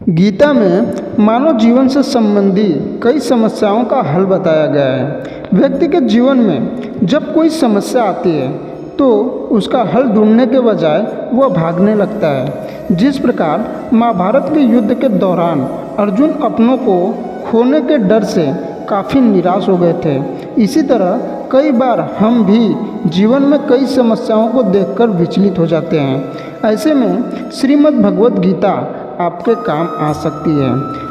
गीता में मानव जीवन से संबंधी कई समस्याओं का हल बताया गया है। व्यक्ति के जीवन में जब कोई समस्या आती है तो उसका हल ढूंढने के बजाय वह भागने लगता है। जिस प्रकार महाभारत के युद्ध के दौरान अर्जुन अपनों को खोने के डर से काफ़ी निराश हो गए थे, इसी तरह कई बार हम भी जीवन में कई समस्याओं को देखकर विचलित हो जाते हैं। ऐसे में श्रीमद् भगवत गीता आपके काम आ सकती है।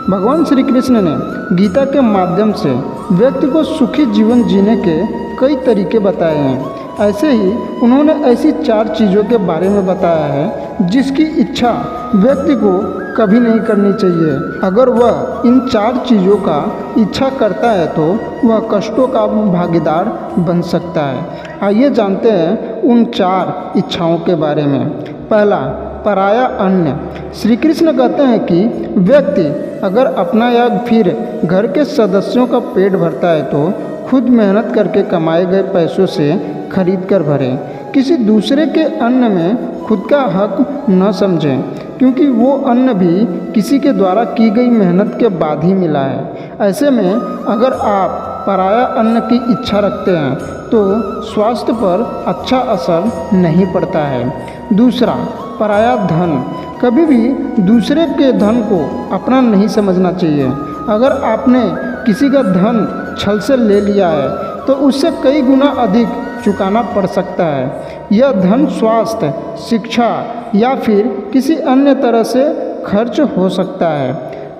भगवान श्री कृष्ण ने गीता के माध्यम से व्यक्ति को सुखी जीवन जीने के कई तरीके बताए हैं। ऐसे ही उन्होंने ऐसी 4 चीज़ों के बारे में बताया है जिसकी इच्छा व्यक्ति को कभी नहीं करनी चाहिए। अगर वह इन 4 चीज़ों का इच्छा करता है तो वह कष्टों का भागीदार बन सकता है। आइए जानते हैं उन 4 इच्छाओं के बारे में। पहला, पराया अन्न। श्री कृष्ण कहते हैं कि व्यक्ति अगर अपना या फिर घर के सदस्यों का पेट भरता है तो खुद मेहनत करके कमाए गए पैसों से खरीद कर भरे। किसी दूसरे के अन्न में खुद का हक न समझें, क्योंकि वो अन्न भी किसी के द्वारा की गई मेहनत के बाद ही मिला है। ऐसे में अगर आप पराया अन्न की इच्छा रखते हैं तो स्वास्थ्य पर अच्छा असर नहीं पड़ता है। दूसरा, पराया धन। कभी भी दूसरे के धन को अपना नहीं समझना चाहिए। अगर आपने किसी का धन छल से ले लिया है तो उससे कई गुना अधिक चुकाना पड़ सकता है। यह धन स्वास्थ्य, शिक्षा या फिर किसी अन्य तरह से खर्च हो सकता है।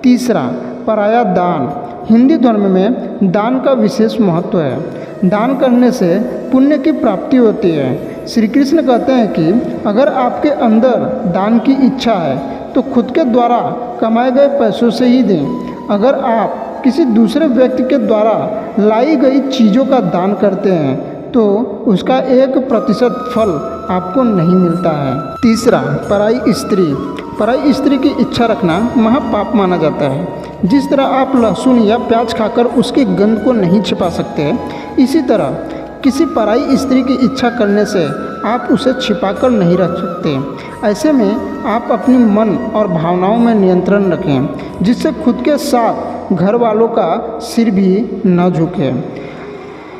तीसरा, पराया दान। हिंदू धर्म में दान का विशेष महत्व है। दान करने से पुण्य की प्राप्ति होती है। श्री कृष्ण कहते हैं कि अगर आपके अंदर दान की इच्छा है तो खुद के द्वारा कमाए गए पैसों से ही दें। अगर आप किसी दूसरे व्यक्ति के द्वारा लाई गई चीज़ों का दान करते हैं तो उसका 1% फल आपको नहीं मिलता है। तीसरा, पराई स्त्री। पराई स्त्री की इच्छा रखना महापाप माना जाता है। जिस तरह आप लहसुन या प्याज खाकर उसकी गंध को नहीं छिपा सकते, इसी तरह किसी पराई स्त्री की इच्छा करने से आप उसे छिपाकर नहीं रख सकते। ऐसे में आप अपनी मन और भावनाओं में नियंत्रण रखें, जिससे खुद के साथ घर वालों का सिर भी न झुके।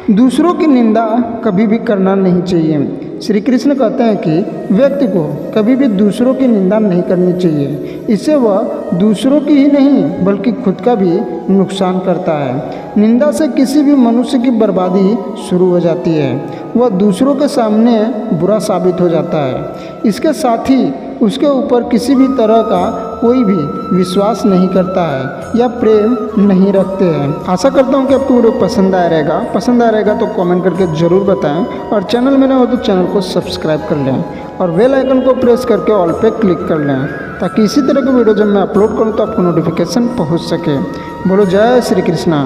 दूसरों की निंदा कभी भी करना नहीं चाहिए। श्री कृष्ण कहते हैं कि व्यक्ति को कभी भी दूसरों की निंदा नहीं करनी चाहिए। इससे वह दूसरों की ही नहीं बल्कि खुद का भी नुकसान करता है। निंदा से किसी भी मनुष्य की बर्बादी शुरू हो जाती है। वह दूसरों के सामने बुरा साबित हो जाता है। इसके साथ ही उसके ऊपर किसी भी तरह का कोई भी विश्वास नहीं करता है या प्रेम नहीं रखते हैं। आशा करता हूँ कि आपको वीडियो पसंद आया रहेगा। पसंद आया रहेगा तो कमेंट करके ज़रूर बताएं और चैनल में ना हो तो चैनल को सब्सक्राइब कर लें और बेल आइकन को प्रेस करके ऑल पे क्लिक कर लें, ताकि इसी तरह की वीडियो जब मैं अपलोड करूँ तो आपको नोटिफिकेशन पहुँच सके। बोलो जय श्री कृष्णा।